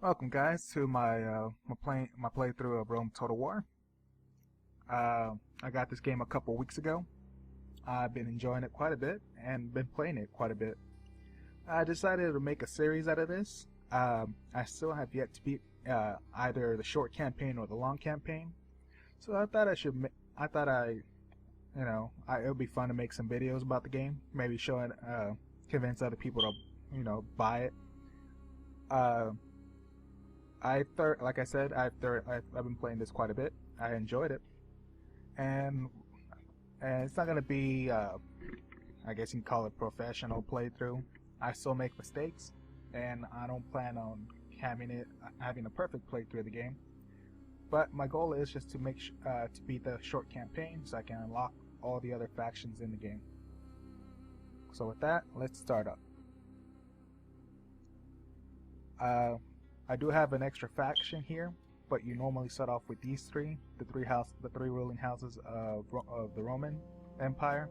Welcome, guys, to my playthrough of Rome Total War. I got this game a couple weeks ago. I've been enjoying it quite a bit and been playing it quite a bit. I decided to make a series out of this. I still have yet to beat either the short campaign or the long campaign, so I thought it would be fun to make some videos about the game. Maybe convince other people to, buy it. Uh, like I said, I've been playing this quite a bit. I enjoyed it, and it's not gonna be, I guess you can call it professional playthrough. I still make mistakes, and I don't plan on having a perfect playthrough of the game. But my goal is just to beat the short campaign, so I can unlock all the other factions in the game. So with that, let's start up. I do have an extra faction here, but you normally start off with these three, the three ruling houses of the Roman Empire.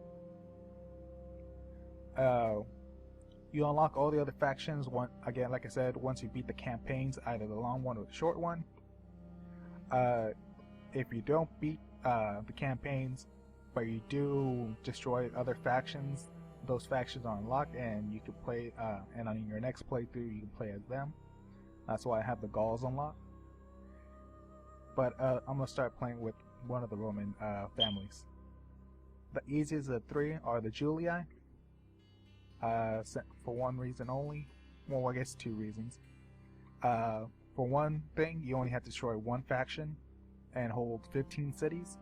You unlock all the other factions again, like I said, once you beat the campaigns, either the long one or the short one. If you don't beat the campaigns, but you do destroy other factions, those factions are unlocked, and you can play. And on your next playthrough, you can play as them. That's why I have the Gauls unlocked. But I'm gonna start playing with one of the Roman families. The easiest of the three are the Julii. For one reason only. Well, I guess two reasons. For one thing, you only have to destroy one faction and hold 15 cities.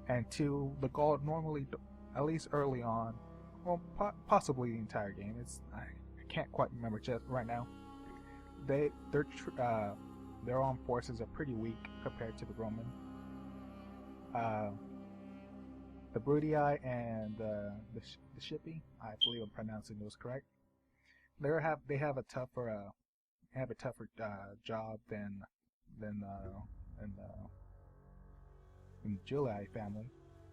And two, the Gaul normally, at least early on, well, possibly the entire game. I can't quite remember just right now. Their armed forces are pretty weak compared to the Roman. The Brutii and the Scipii, I believe I'm pronouncing those correct. They have a tougher job than in the Julii family,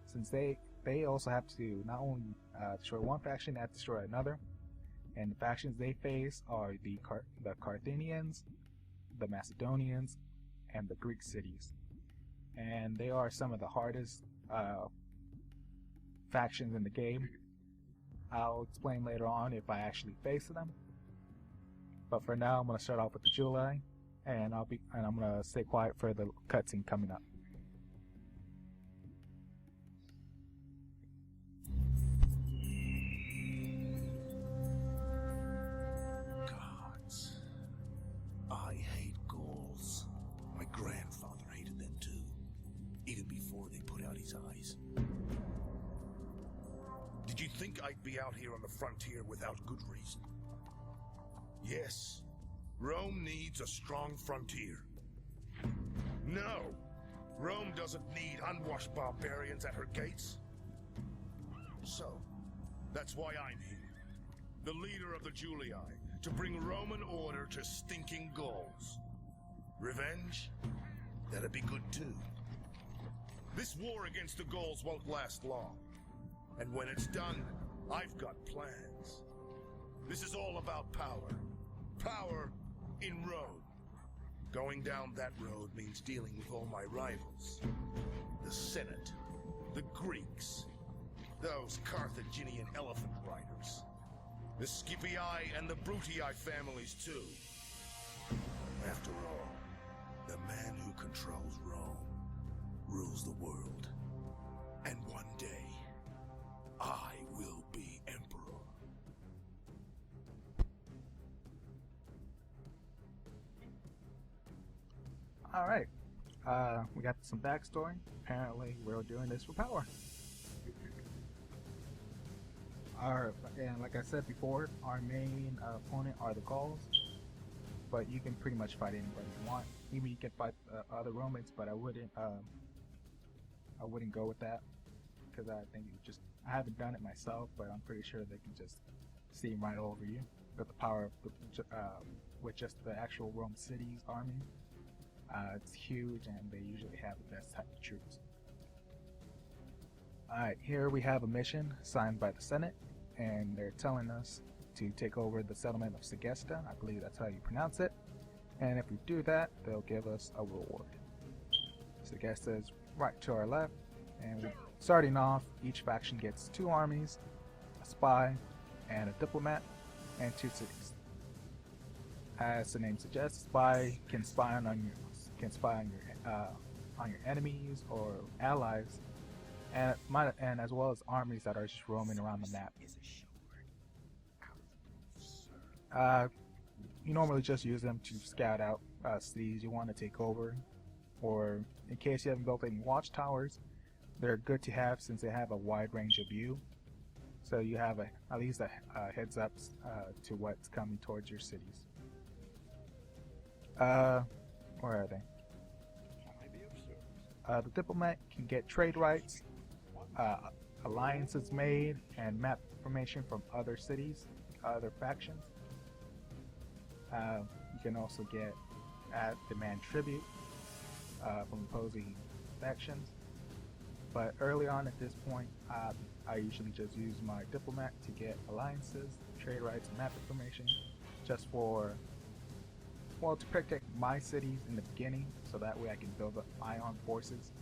since they also have to not only destroy one faction, they have to destroy another. And the factions they face are the Carthaginians, the Macedonians, and the Greek cities. And they are some of the hardest factions in the game. I'll explain later on if I actually face them. But for now, I'm going to start off with the Julii, and I'm going to stay quiet for the cutscene coming up. I hate Gauls. My grandfather hated them too, even before they put out his eyes. Did you think I'd be out here on the frontier without good reason? Yes, Rome needs a strong frontier. No, Rome doesn't need unwashed barbarians at her gates. So, that's why I'm here, the leader of the Julii, to bring Roman order to stinking Gauls. Revenge? That'd be good too. This war against the Gauls won't last long. And when it's done, I've got plans. This is all about power. Power in Rome. Going down that road means dealing with all my rivals. The Senate, the Greeks, those Carthaginian elephant riders, the Scipii and the Brutii families too. After all, the man who controls Rome rules the world. And one day, I will be emperor. Alright, we got some backstory. Apparently, we're doing this for power. And like I said before, our main opponent are the Gauls, but you can pretty much fight anybody you want. Even you can fight other Romans, but I wouldn't go with that, because I think I haven't done it myself, but I'm pretty sure they can just steam right over you with the power of with just the actual Rome city's army. It's huge, and they usually have the best type of troops. Alright, here we have a mission signed by the Senate, and they're telling us to take over the settlement of Segesta. I believe that's how you pronounce it. And if we do that, they'll give us a reward. So Segesta is right to our left, and starting off, each faction gets 2 armies, a spy, and a diplomat, and 2 cities. As the name suggests, spy can spy on your enemies or allies, and as well as armies that are just roaming around the map. You normally just use them to scout out cities you want to take over, or in case you haven't built any watchtowers, they're good to have since they have a wide range of view. So you have at least a heads up to what's coming towards your cities. Where are they? The diplomat can get trade rights, alliances made, and map information from other cities, other factions. You can also demand tribute from opposing factions. But early on at this point, I usually just use my diplomat to get alliances, trade rights, and map information, just to protect my cities in the beginning, so that way I can build up my armed forces.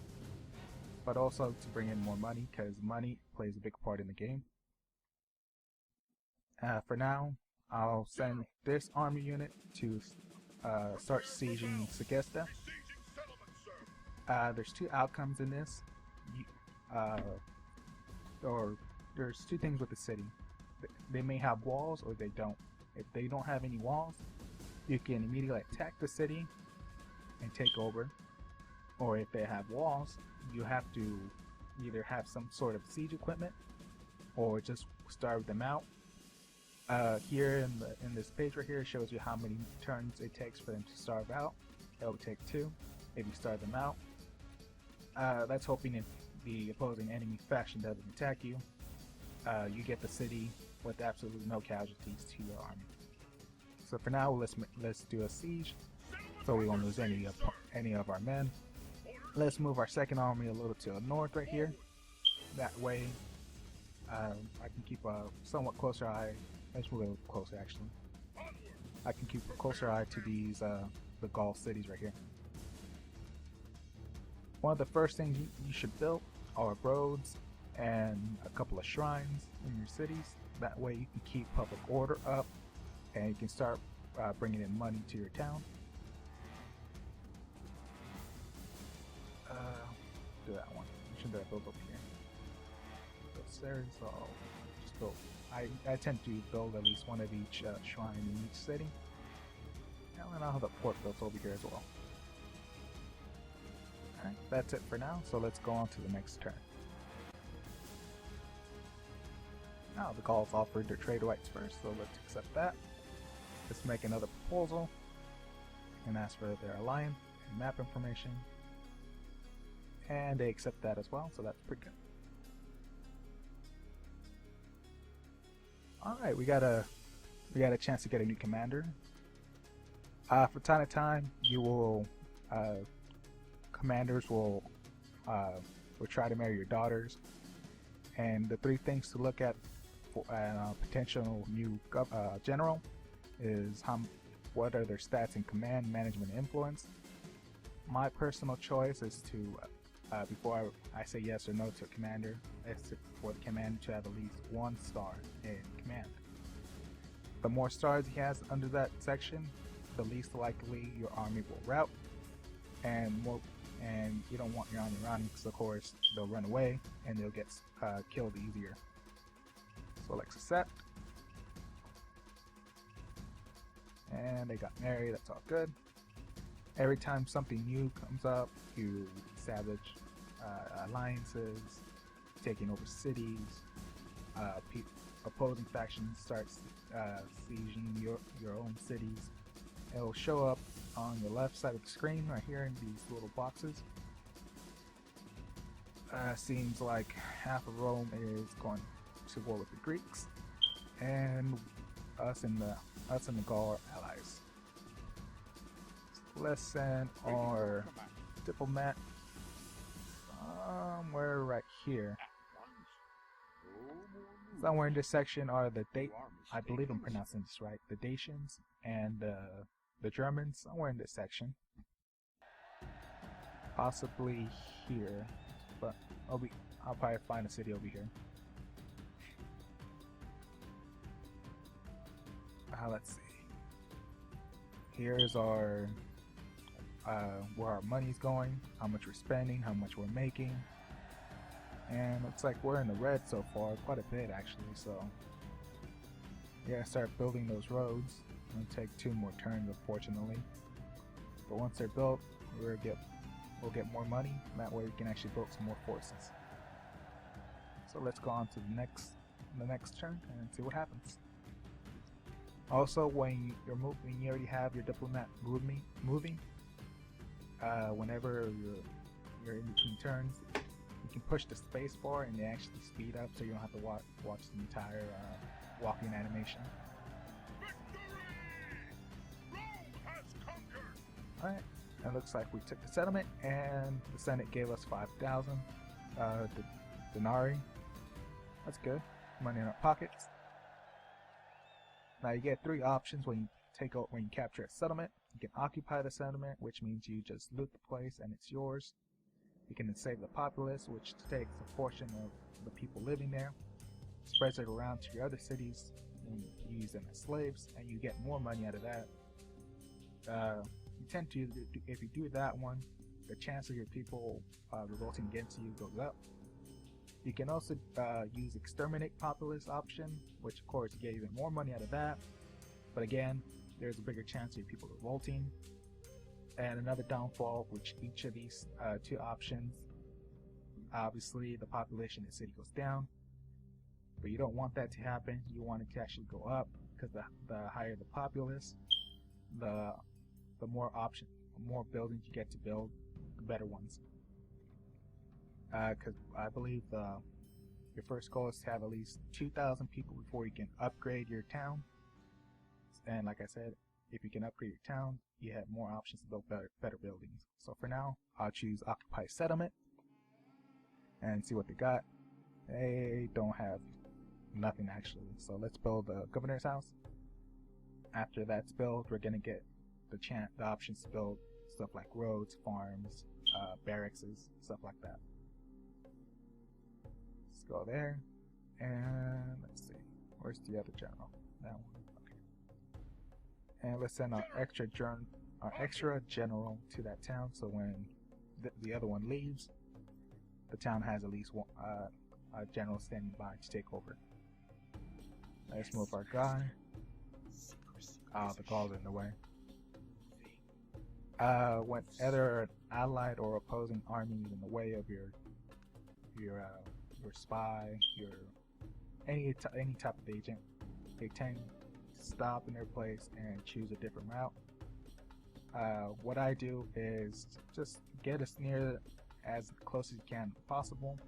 But also to bring in more money, because money plays a big part in the game. For now, I'll send this army unit to start sieging Segesta. There's 2 outcomes in this. There's 2 things with the city. They may have walls or they don't. If they don't have any walls, you can immediately attack the city and take over. Or if they have walls, you have to either have some sort of siege equipment or just starve them out. Here in this page right here, it shows you how many turns it takes for them to starve out. It'll take 2 if you starve them out. That's hoping if the opposing enemy faction doesn't attack you, you get the city with absolutely no casualties to your army. So for now, let's do a siege, so we won't lose any of our men. Let's move our second army a little to the north right here. That way, I can keep a somewhat closer eye. Let's move a little closer, actually. I can keep a closer eye to these the Gaul cities right here. One of the first things you should build are roads and a couple of shrines in your cities. That way you can keep public order up and you can start bringing in money to your town. Do that one. Which one did I build over here? Those there, so I'll just build. I tend to build at least one of each shrine in each city. And I'll have the port built over here as well. Alright, that's it for now, so let's go on to the next turn. Now the Gauls offered their trade rights first, so let's accept that. Let's make another proposal and ask for their alliance and map information. And they accept that as well, so that's pretty good. Alright, we got a chance to get a new commander. From time to time, you will commanders will try to marry your daughters, and the 3 things to look at for a potential new general is what are their stats in command, management, and influence. My personal choice is to before I say yes or no to a commander, is for the commander to have at least 1 star in command. The more stars he has under that section, the least likely your army will rout, and you don't want your army running because of course they'll run away and they'll get killed easier. So let's accept, and they got married. That's all good. Every time something new comes up, you establish alliances, taking over cities. Opposing factions start sieging your own cities. It'll show up on the left side of the screen right here in these little boxes. Seems like half of Rome is going to war with the Greeks, and us and the Gaul are allies. Let's send our diplomat somewhere right here. Somewhere in this section are the I believe I'm pronouncing this right, the Dacians and the Germans somewhere in this section. Possibly here, but I'll probably find a city over here. Let's see. Here's our where our money's going, how much we're spending, how much we're making, and looks like we're in the red so far, quite a bit actually. So yeah, start building those roads. It'll take 2 more turns, unfortunately, but once they're built, we'll get more money. And that way we can actually build some more forces. So let's go on to the next turn and see what happens. Also, when you already have your diplomat moving, whenever you're in between turns, you can push the space bar and they actually speed up, so you don't have to watch the entire walking animation. Alright, it looks like we took the settlement, and the Senate gave us 5,000 denarii. That's good. Money in our pockets. Now you get 3 options when you capture a settlement. You can occupy the settlement, which means you just loot the place and it's yours. You can enslave the populace, which takes a portion of the people living there, spreads it around to your other cities, and you use them as slaves, and you get more money out of that. You tend to, if you do that one, the chance of your people revolting against you goes up. You can also use exterminate populace option, which of course you get even more money out of that, but again, there's a bigger chance of your people revolting. And another downfall, which each of these 2 options, obviously the population in the city goes down, but you don't want that to happen. You want it to actually go up, because the higher the populace, the more buildings you get to build, the better ones. Because I believe your first goal is to have at least 2,000 people before you can upgrade your town. And like I said, if you can upgrade your town, you have more options to build better buildings. So for now, I'll choose Occupy Settlement and see what they got. They don't have nothing actually. So let's build the governor's house. After that's built, we're gonna get the options to build stuff like roads, farms, barracks, stuff like that. Let's go there, and let's see, where's the other general? That one. Okay. And let's send our extra general to that town, so when the other one leaves, the town has at least one a general standing by to take over. Let's move our guy. The gall's in the way. When either an allied or opposing army is in the way of your spy, any type of agent, they tend to stop in their place and choose a different route. What I do is just get as close as you can possible.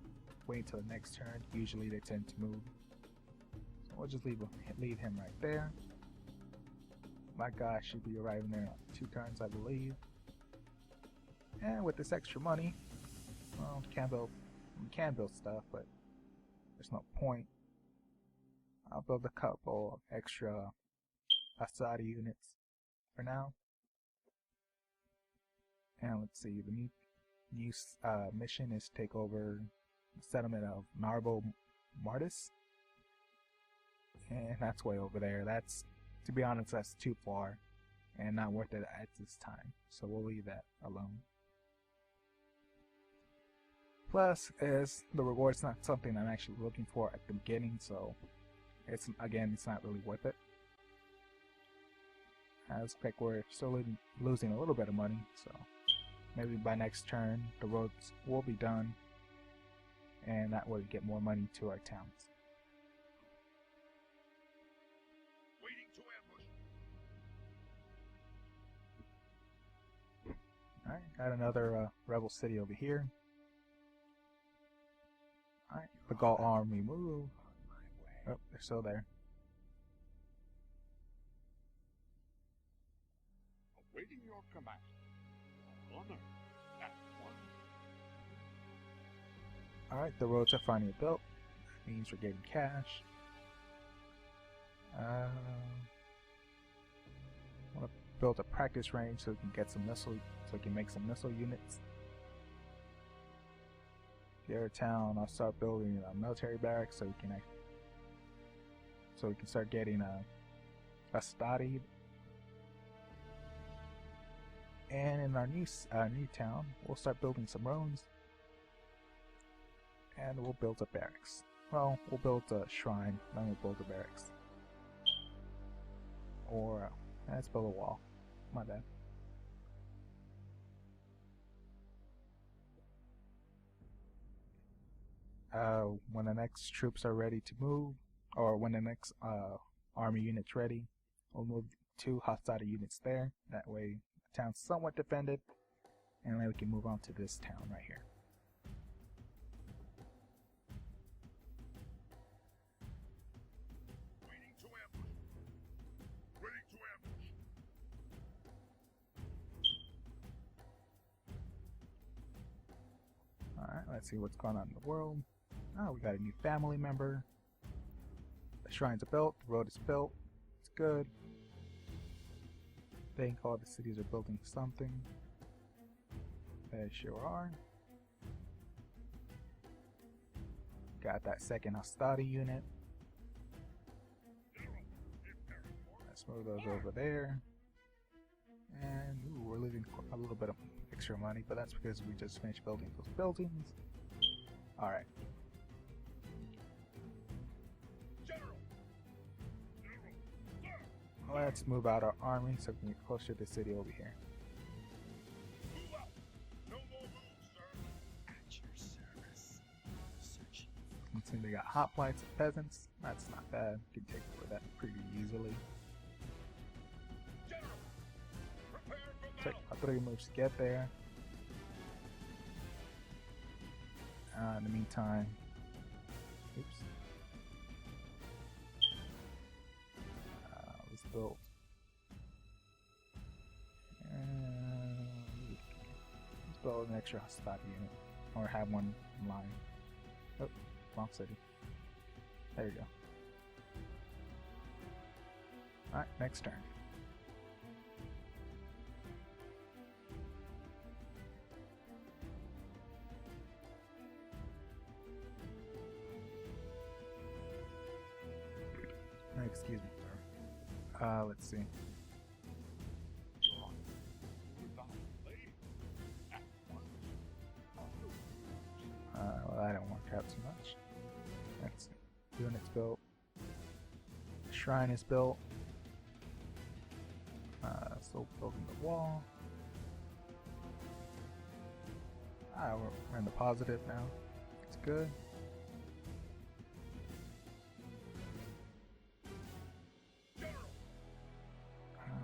Wait until the next turn. Usually they tend to move. So we'll just leave him right there. My guy should be arriving there in 2 turns, I believe. And with this extra money, well, we can build stuff, but there's no point. I'll build a couple extra Asadi units for now. And let's see, the new mission is to take over the settlement of Narbo Martis. And that's way over there. That's, to be honest, that's too far and not worth it at this time. So we'll leave that alone. Plus, is the reward's not something I'm actually looking for at the beginning, so it's not really worth it. I expect we're still losing a little bit of money, so maybe by next turn the roads will be done, and that way we get more money to our towns. Waiting to ambush. Alright, got another rebel city over here. Alright, the Gaul army move. Oh, they're still there. Awaiting your command. Honor at once. Alright, the roads are finally built. That means we're getting cash. I want to build a practice range so we can get some missile, so we can make some missile units. The other town, I'll start building a military barracks so we can start getting a study. And in our new town, we'll start building some roads, and we'll build a barracks. Well, we'll build a shrine, then we'll build a barracks. Or let's build a wall. My bad. When the next troops are ready to move, or when the next army unit's ready, we'll move 2 hostile units there. That way the town's somewhat defended, and then we can move on to this town right here. Waiting to ambush. Waiting to ambush. Alright, let's see what's going on in the world. Oh, we got a new family member. The shrines are built, the road is built. It's good. I think all the cities are building something. They sure are. Got that second hostility unit. Let's move those over there. And ooh, we're losing a little bit of extra money, but that's because we just finished building those buildings. Alright. Let's move out our army so we can get closer to the city over here. Move out. No more moves, sir. At your service. Searching. Let's see, they got hoplites and peasants. That's not bad. You can take over that pretty easily. General, prepare for Take battle. 3 moves to get there. In the meantime, oops. Let's build. Let's build an extra hostile unit, or have one in line. Oh, wrong city. There you go. Alright, next turn. Excuse me. Let's see. Well, I don't work out too much. Let's see. Unit's built. Shrine is built. So building the wall. We're in the positive now. It's good.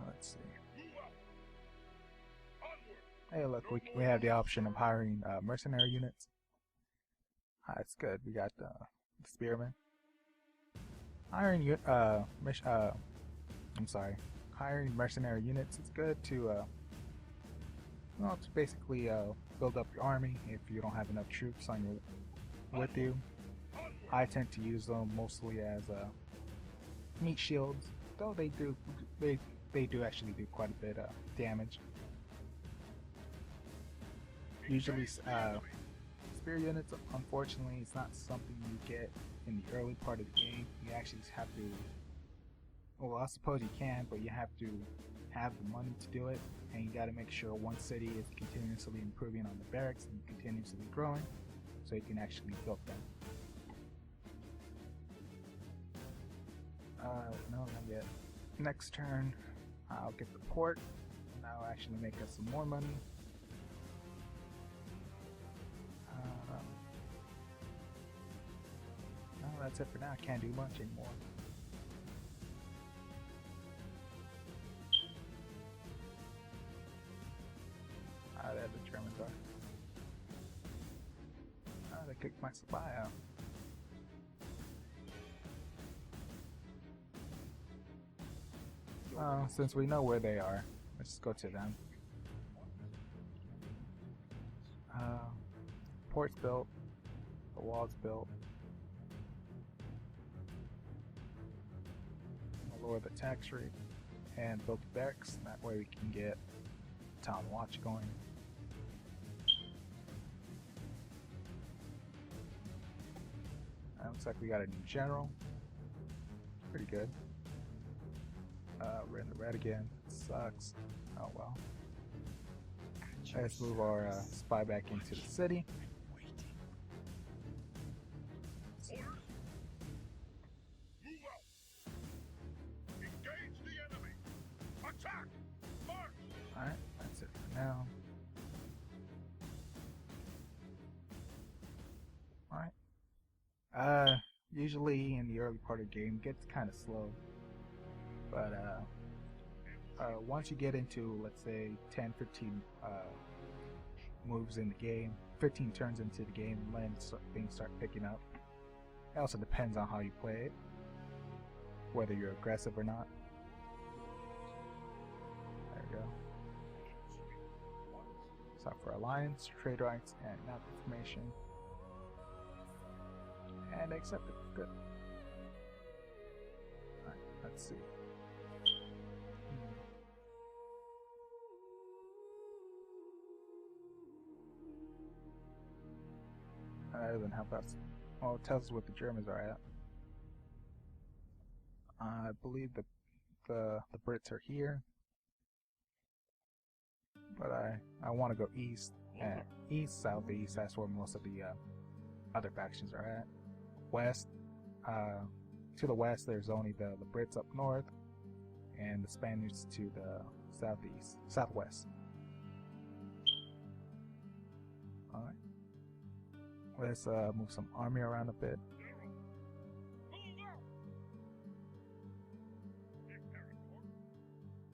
Let's see. Hey, look, we have the option of hiring mercenary units. That's good. We got the spearmen. Hiring hiring mercenary units is good to well, to basically build up your army if you don't have enough troops on your with you. I tend to use them mostly as meat shields, though they do actually do quite a bit of damage. Usually, spear units, unfortunately, it's not something you get in the early part of the game. You actually have to, well, I suppose you can, but you have to have the money to do it, and you gotta make sure one city is continuously improving on the barracks and continuously growing, so you can actually build them. No, not yet. Next turn, I'll get the port, and that'll actually make us some more money. No, that's it for now. I can't do much anymore. There the Germans are. They kicked my supply out. Since we know where they are, let's just go to them. Port's built. The wall's built. I'll lower the tax rate. and build the barracks. That way we can get town watch going. Looks like we got a new general. Pretty good. We're in the red again. Sucks. Oh well. Let's move our spy back into the city. Orders. Move out. Engage the enemy. Attack. March. Alright, that's it for now. Alright. Usually in the early part of the game it gets kind of slow. But once you get into, let's say, 10, 15 moves in the game, 15 turns into the game, then things start picking up. It also depends on how you play it, whether you're aggressive or not. There we go. So for alliance, trade rights, and map information. And accept it. Good. Alright, let's see. That doesn't help us. Well, it tells us what the Germans are at. I believe the Brits are here, but I want to go east and east, southeast. That's where most of the other factions are at. West, to the west, there's only the Brits up north, and the Spaniards to the southwest. All right. Let's move some army around a bit.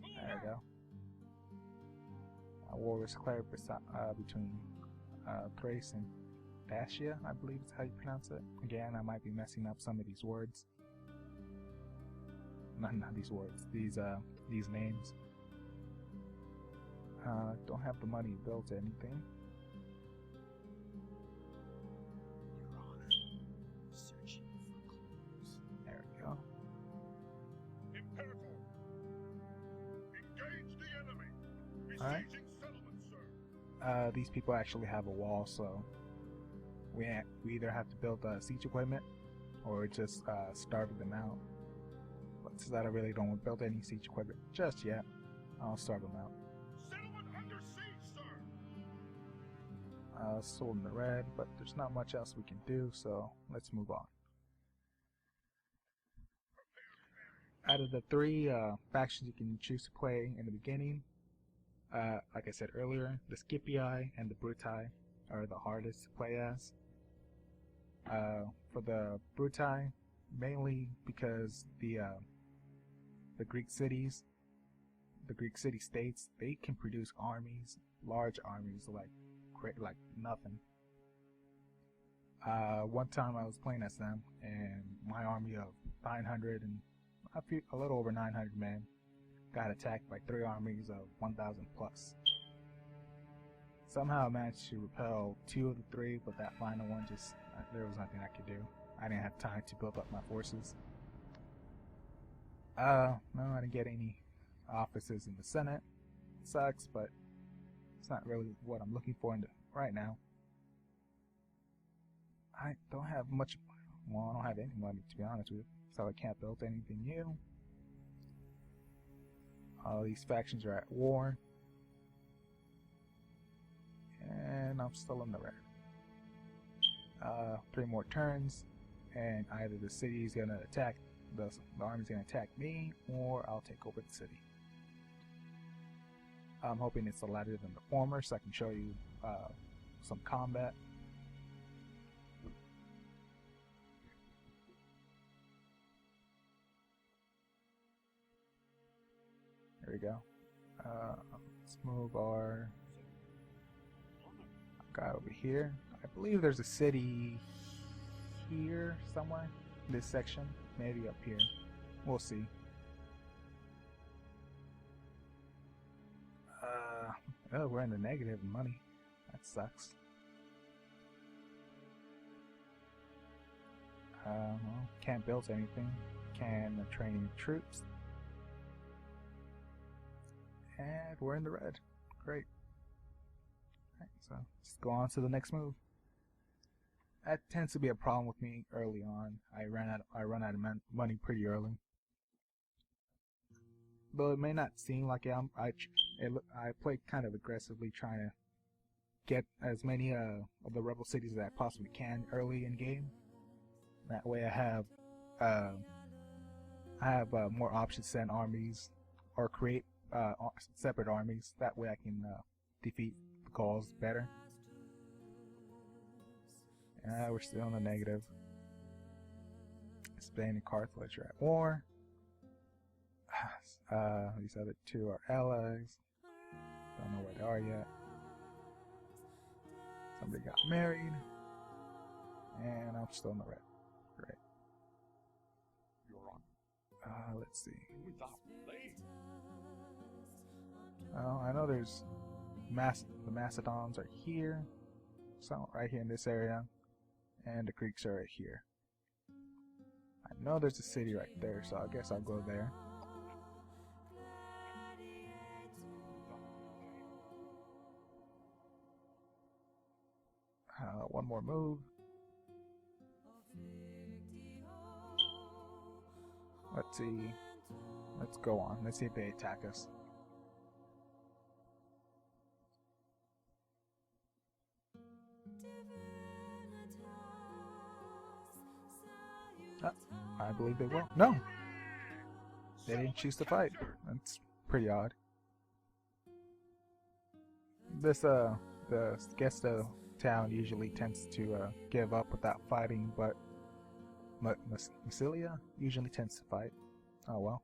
There we go. A war was declared between Thrace and Dacia, I believe is how you pronounce it. Again, I might be messing up some of these words. Not these words. These names. Don't have the money to build anything. Your Honor, searching for clues. There we go. Imperator. Engage the enemy. All right. Besieging settlement, sir. These people actually have a wall, so we either have to build siege equipment or just starve them out. But since I really don't want to build any siege equipment just yet, I'll starve them out. Settlement under siege, sir. Sold in the red, but there's not much else we can do, so let's move on. Out of the three factions you can choose to play in the beginning, like I said earlier, the Scipii and the Brutii are the hardest to play as. For the Brutii, mainly because the Greek cities, the Greek city-states, they can produce armies, large armies, like nothing. One time I was playing as them, and my army of 900 and a little over 900 men got attacked by 3 armies of 1,000 plus. Somehow I managed to repel 2 of the 3, but that final one just, there was nothing I could do. I didn't have time to build up my forces. No, I didn't get any offices in the Senate. It sucks, but it's not really what I'm looking for right now. I don't have much, well, I don't have any money, to be honest with you, so I can't build anything new. All these factions are at war, and I'm still in the red. 3 more turns, and either the city is gonna attack, the army's gonna attack me, or I'll take over the city. I'm hoping it's the latter than the former, so I can show you some combat. There we go. Let's move our guy over here. I believe there's a city here somewhere. This section, maybe up here. We'll see. Oh, we're in the negative in money. That sucks. Well, can't build anything. Can train any troops. And we're in the red. Great. Alright, so let's go on to the next move. That tends to be a problem with me early on. I run out of money pretty early. Though it may not seem like I play kind of aggressively, trying to get as many of the rebel cities as I possibly can early in game. That way I have more options to send armies or create separate armies. That way I can defeat the Gauls better. We're still in the negative. Spain and Carthage are at war. These other two are allies. Don't know where they are yet. Somebody got married. And I'm still in the red. Great. Your Honor. Let's see. Without blame. Oh, I know there's the Macedons are here. So right here in this area. And the Greeks are right here. I know there's a city right there, so I guess I'll go there. One more move. Let's see. Let's go on. Let's see if they attack us. I believe they will. No! They didn't choose to fight. That's pretty odd. The town usually tends to give up without fighting, but Massilia usually tends to fight. Oh well.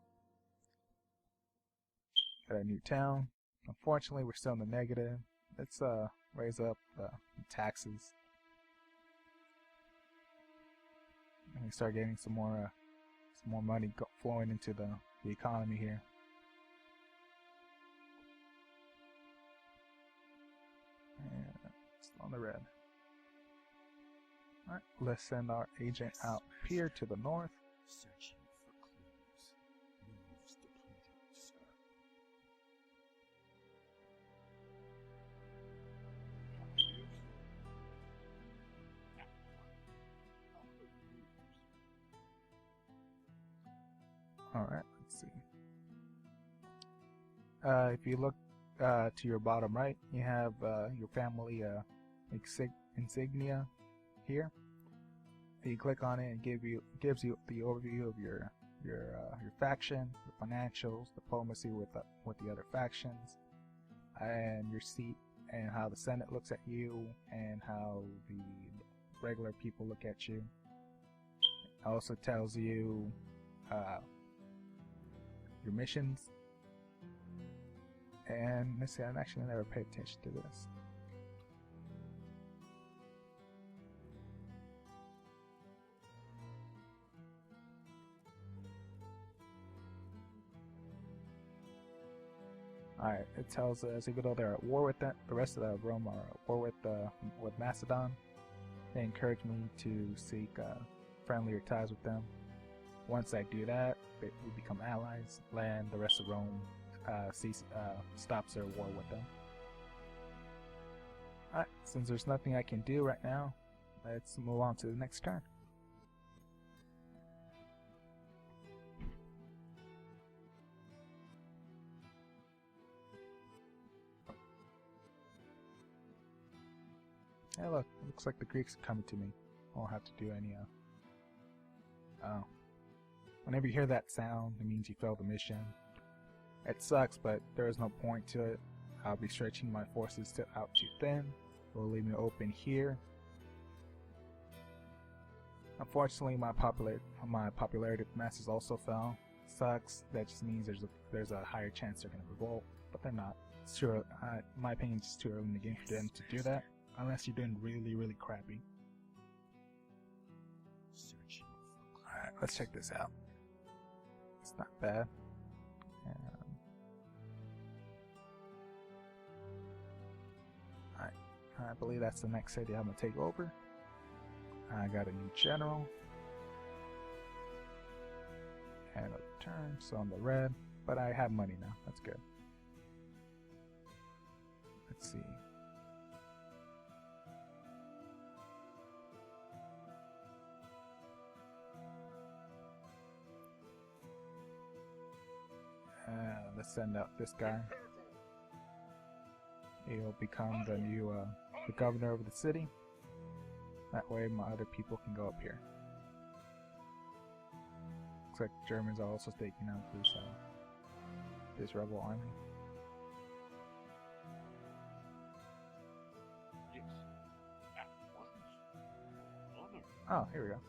Got a new town. Unfortunately, we're still in the negative. Let's raise up the taxes. And we start getting some more money flowing into the economy here. And still on the red. Alright, let's send our agent out here to the north. Searching for clues. Moves depleted, sir. Alright, let's see. If you look to your bottom right, you have your family insignia here. You click on it and gives you the overview of your faction, your financials, diplomacy with the other factions, and your seat, and how the Senate looks at you, and how the regular people look at you. It also tells you your missions. And let's see, I've actually never paid attention to this. Alright, it tells us even though they're at war with the rest of the Rome are at war with Macedon, they encourage me to seek friendlier ties with them. Once I do that, we become allies, and the rest of Rome stops their war with them. Alright, since there's nothing I can do right now, let's move on to the next turn. Hey look, it looks like the Greeks are coming to me. I won't have to do any oh. Whenever you hear that sound, it means you failed the mission. It sucks, but there is no point to it. I'll be stretching my forces out too thin. It will leave me open here. Unfortunately, my popularity with masses also fell. Sucks. That just means there's a higher chance they're going to revolt, but they're not. It's too early, in my opinion, it's too early in the game for them to do that, unless you're doing really, really crappy. Searching for clues. Alright, let's check this out. It's not bad. I believe that's the next city I'm going to take over. I got a new general. And a turn, so I'm the red. But I have money now. That's good. send out this guy. He'll become the new the governor of the city. That way my other people can go up here. Looks like Germans are also taking out this rebel army. Yes. At once. Honor. Oh, here we go.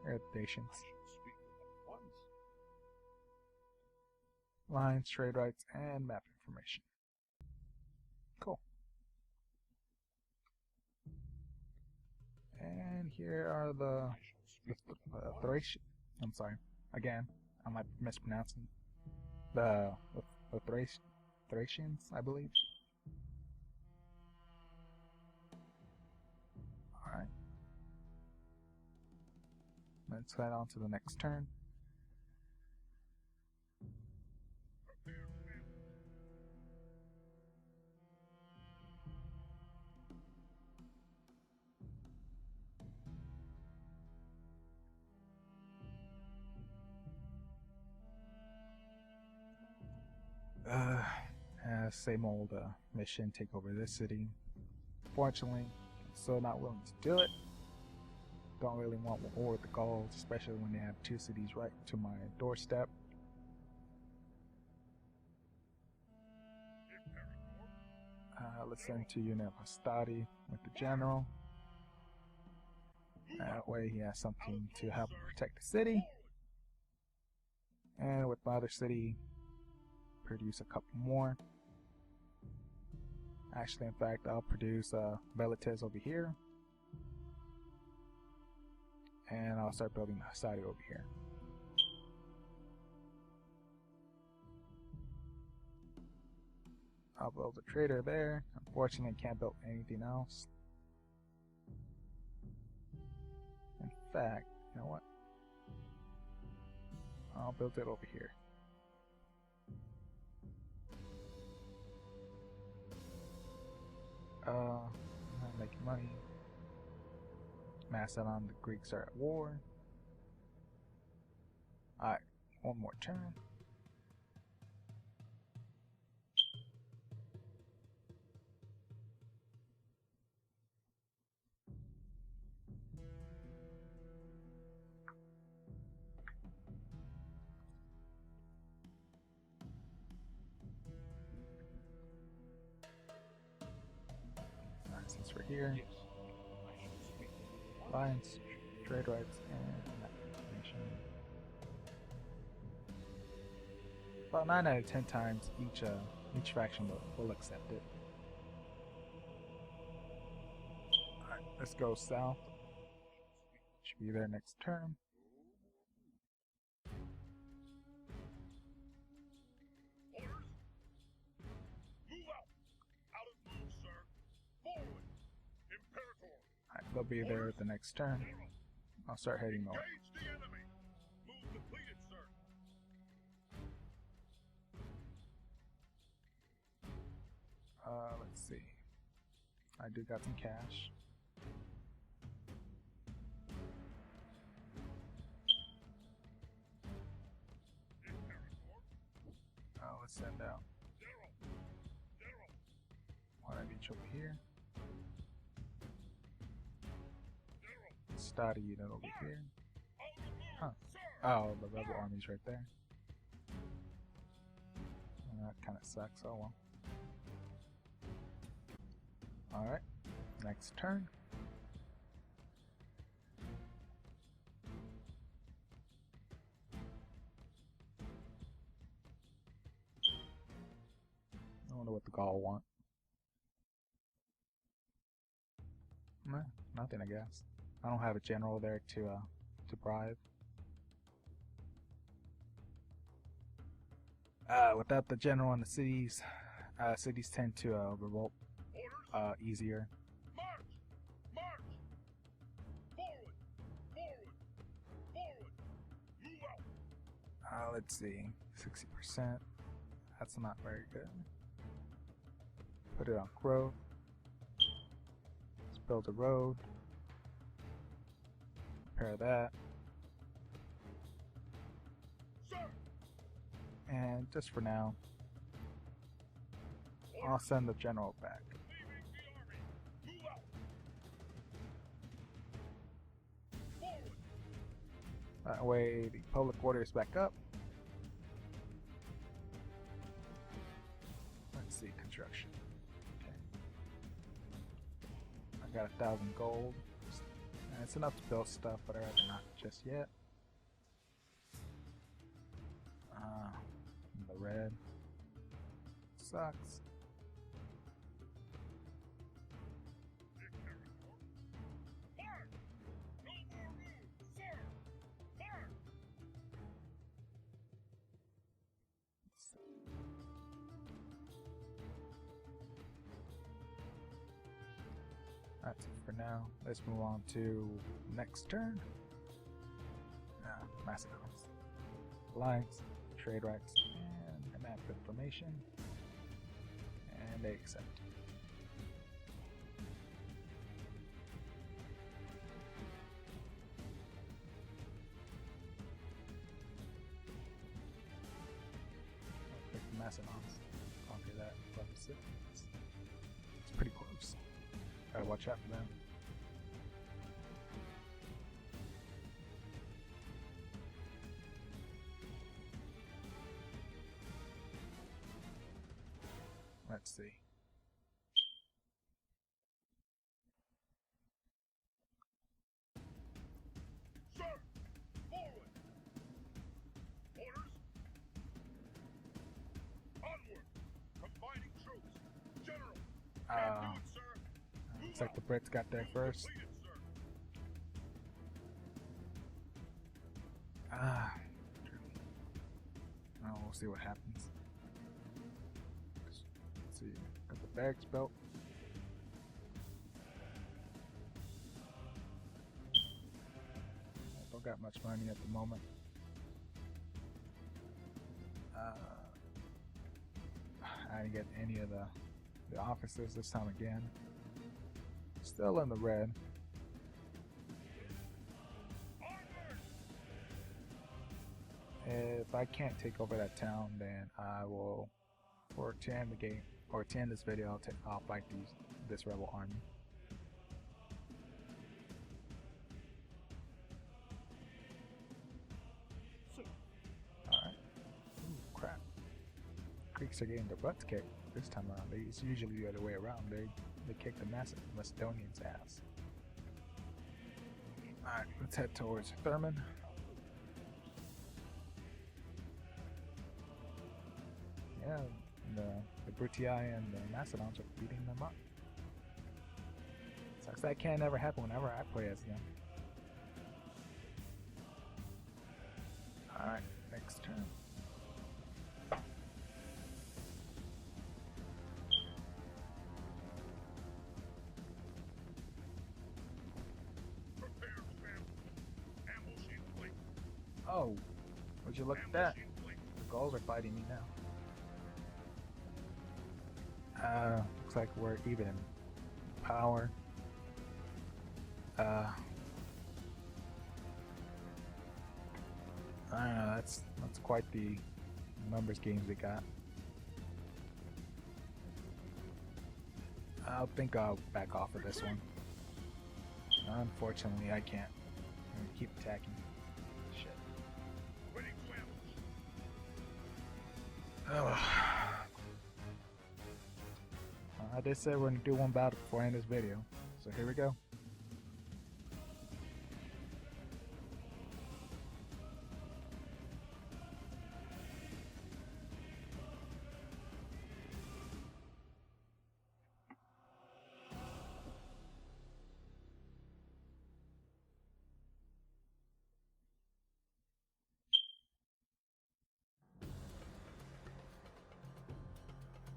Here are the nations. I shall speak at once. Lines, trade rights, and map information. Cool. And here are the I shall speak at once. Thracian. I'm sorry. Again, I might be mispronouncing. The Thracians, I believe. Alright. Let's head on to the next turn. Same old mission, take over this city. Fortunately, I'm still not willing to do it. Don't really want war with the Gauls, especially when they have two cities right to my doorstep. Let's send to unit Hastati with the general. That way he has something to help protect the city. And with my other city, produce a couple more. Actually, in fact, I'll produce Velites over here. And I'll start building Hastati over here. I'll build a trader there. Unfortunately, I can't build anything else. In fact, you know what? I'll build it over here. Not making money. Macedon, the Greeks are at war. Alright, one more turn. Alright, since we're here, Yes. I shall speak at once. alliance, trade rights, and map information. About 9 out of 10 times each faction will accept it. Alright, let's go south. Should be there next turn. Orders? Move out! Out of move, sir! Forward! Imperator! Alright, they'll be there the next turn. I'll start heading north. Engage the enemy! Move depleted, sir! Let's see. I do got some cash. Let's send out one of each over here. Start a unit over here. Huh. Oh, the rebel army's right there. That kind of sucks. Oh well. Alright, next turn. I wonder what the Gaul want. Nah, nothing, I guess. I don't have a general there to bribe. Without the general in the cities, cities tend to revolt easier. March! March! Forward! Forward! Forward! Move out! Let's see, 60%. That's not very good. Put it on growth. Let's build a road. Repair that. Sir! And just for now, I'll send the general back. That way the public order is back up. Let's see, construction. Okay. I got 1,000 gold. And it's enough to build stuff, but I'd rather not just yet. The red sucks. That's it for now. Let's move on to next turn. Macedons. Alliance, trade rights, and a map information. And they accept. I'll pick the Macedons. Conquer that level 6. It's pretty close. Gotta watch out for them. Let's see. Sir! Forward! Orders? Onward! Combining troops! General! Can't do it, sir! Looks like the Brits got there first. Completed, sir. We'll see what happens. Let's see. Got the bags built. Don't got much money at the moment. I didn't get any of the officers this time again. Still in the red. If I can't take over that town, then I will, or to end the game, or to end this video, I'll fight this rebel army. Alright. Ooh, crap. Greeks are getting their butts kicked this time around. It's usually the other way around. They kick the Macedonians' ass. Alright, let's head towards Thurman. Yeah, the Brutii and the Macedons are beating them up. Sucks that can never happen whenever I play as them. Alright, next turn. Prepare, fam. Ambush in flank. Oh, would you look at that? Ambush in flank. The Gauls are fighting me now. Looks like we're even in power. I don't know, that's quite the numbers games we got. I think I'll back off of this one. Unfortunately, I can't. I'm gonna keep attacking. Shit. Ready to ambush. Oh. I did say we're gonna do one battle before I end this video, so here we go.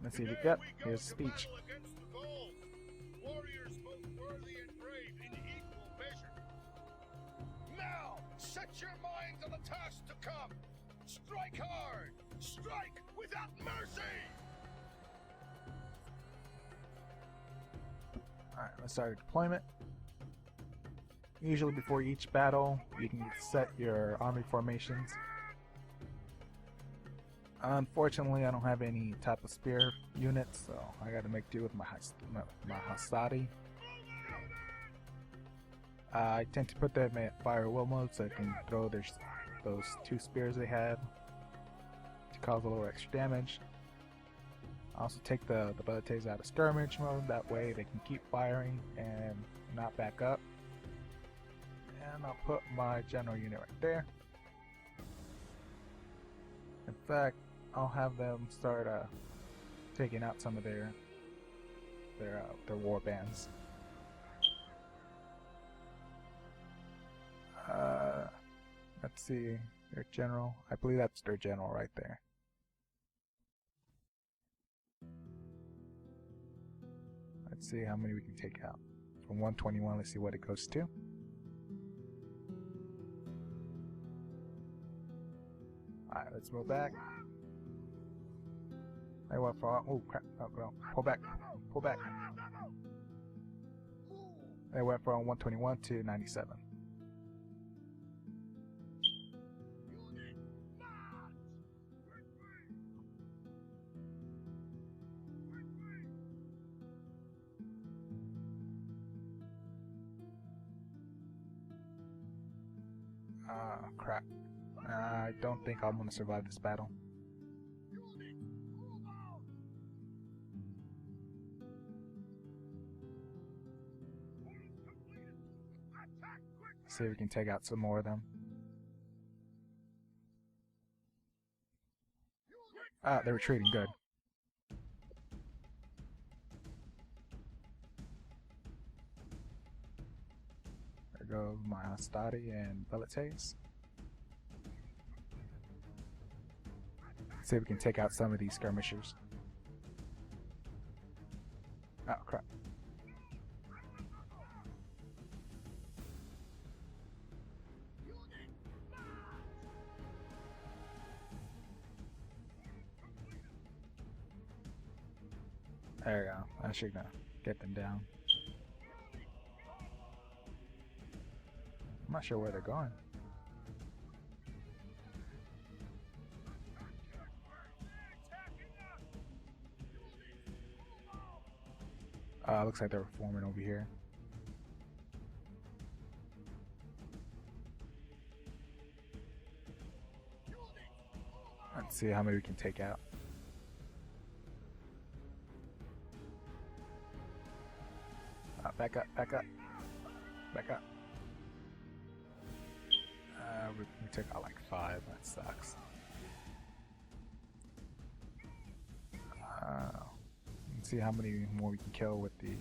Let's see, Today yep, we go here's to speech. battle against the Gauls. Warriors both worthy and brave in equal measure. Now, set your minds on the task to come. Strike hard. Strike without mercy. Alright, let's start deployment. Usually before each battle, you can set your army formations. Unfortunately, I don't have any type of spear units, so I gotta make do with my Hastati. I tend to put them at fire will mode so I can throw those 2 spears they have to cause a little extra damage. I also take the Velites out of skirmish mode, that way they can keep firing and not back up. And I'll put my general unit right there. In fact, I'll have them start taking out some of their war bands. Let's see, their general. I believe that's their general right there. Let's see how many we can take out. From 121, let's see what it goes to. Alright, let's move back. They went for, oh crap, no, pull back, pull back. They went from 121 to 97. Crap. I don't think I'm gonna survive this battle. See if we can take out some more of them. They're retreating, good. There goes my Hastati and Velites. See if we can take out some of these skirmishers. Oh crap. There we go. I should get them down. I'm not sure where they're going. Looks like they're forming over here. Let's see how many we can take out. Back up, back up, back up. We took out like 5, that sucks. Let's see how many more we can kill with the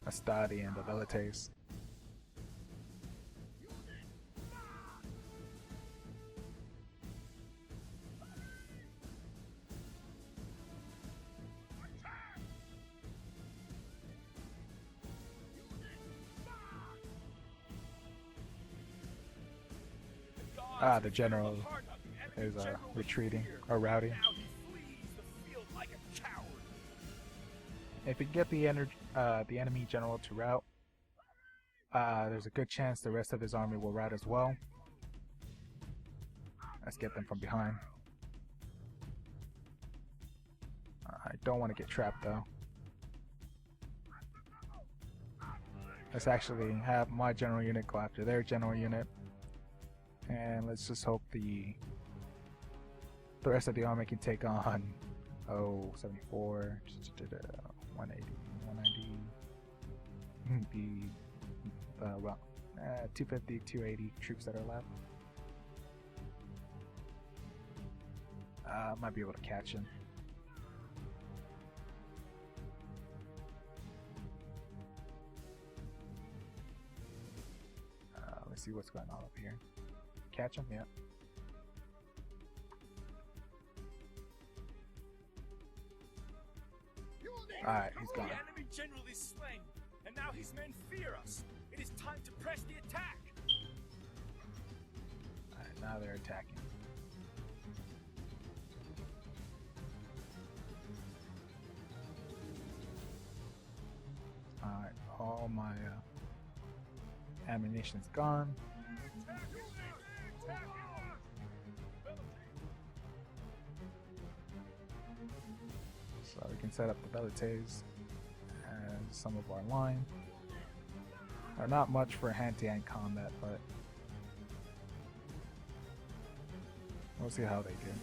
Hastati and the Velites. The general is retreating or routing. If we get the enemy general to rout, there's a good chance the rest of his army will rout as well. Let's get them from behind. I don't want to get trapped though. Let's actually have my general unit go after their general unit. And let's just hope the rest of the army can take on 74, 180, 190, well, 250, 280 troops that are left. Might be able to catch him. Let's see what's going on up here. Catch him, yeah. Alright, he's gone. The enemy general is slain, and now his men fear us. It is time to press the attack. Alright, now they're attacking. Alright, all my ammunition's gone. So we can set up the Velites as some of our line. They're not much for hand-to-hand combat, but we'll see how they do.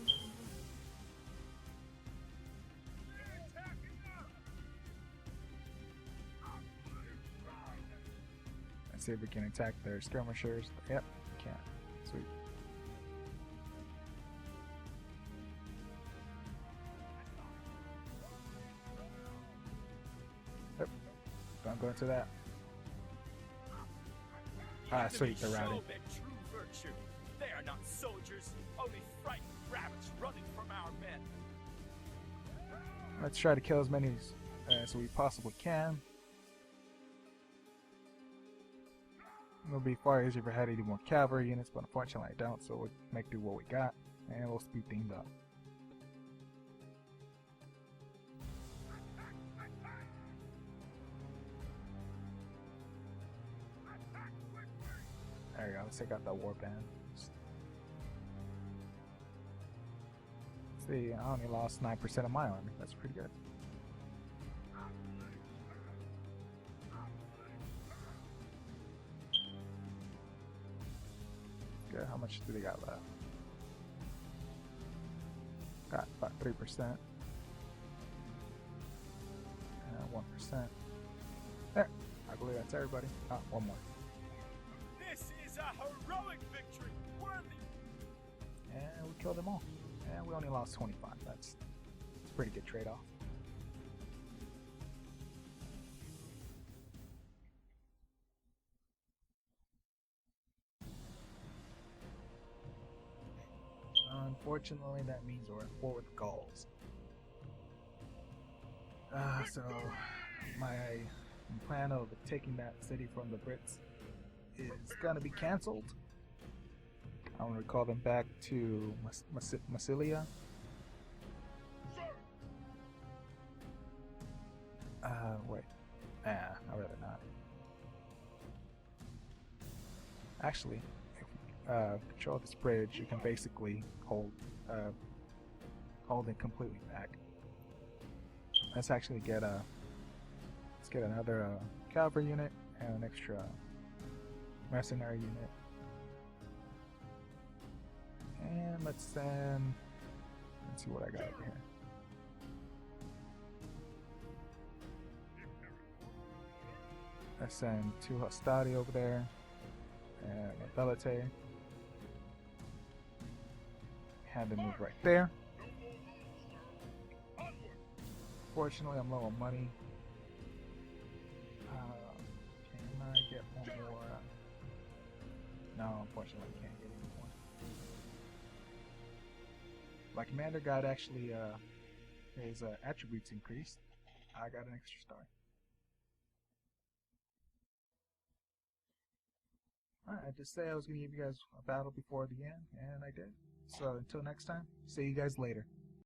Let's see if we can attack their skirmishers. Yep, can. Sweet. Yep. Don't go into that. Ah, sweet, they're routing. Show their true virtue. They are not soldiers, only frightened rabbits running from our men. Let's try to kill as many as we possibly can. It'll be far easier if I had any more cavalry units, but unfortunately I don't, so we'll make do what we got, and we'll speed things up. There we go, let's take out that warband. See, I only lost 9% of my army, that's pretty good. Good, how much do they got left? Got about 3%. And 1%. There, I believe that's everybody. Oh, one more. This is a heroic victory, worthy. And we killed them all. And we only lost 25. That's a pretty good trade-off. Unfortunately, that means we're at war with Gauls. So my plan of taking that city from the Brits is gonna be cancelled. I want to call them back to Massilia. Wait. Nah, I'd rather not. Actually, if we control this bridge, you can basically hold it completely back. Let's actually get let's get another cavalry unit and an extra mercenary unit. And let's see what I got over here. Let's send 2 Hostati over there and a Velite. Had to move right there. Fortunately, I'm low on money. Can I get one more? No, unfortunately, I can't get any more. My commander got actually his attributes increased. I got an extra star. Alright, I just said I was going to give you guys a battle before the end, and I did. So until next time, see you guys later.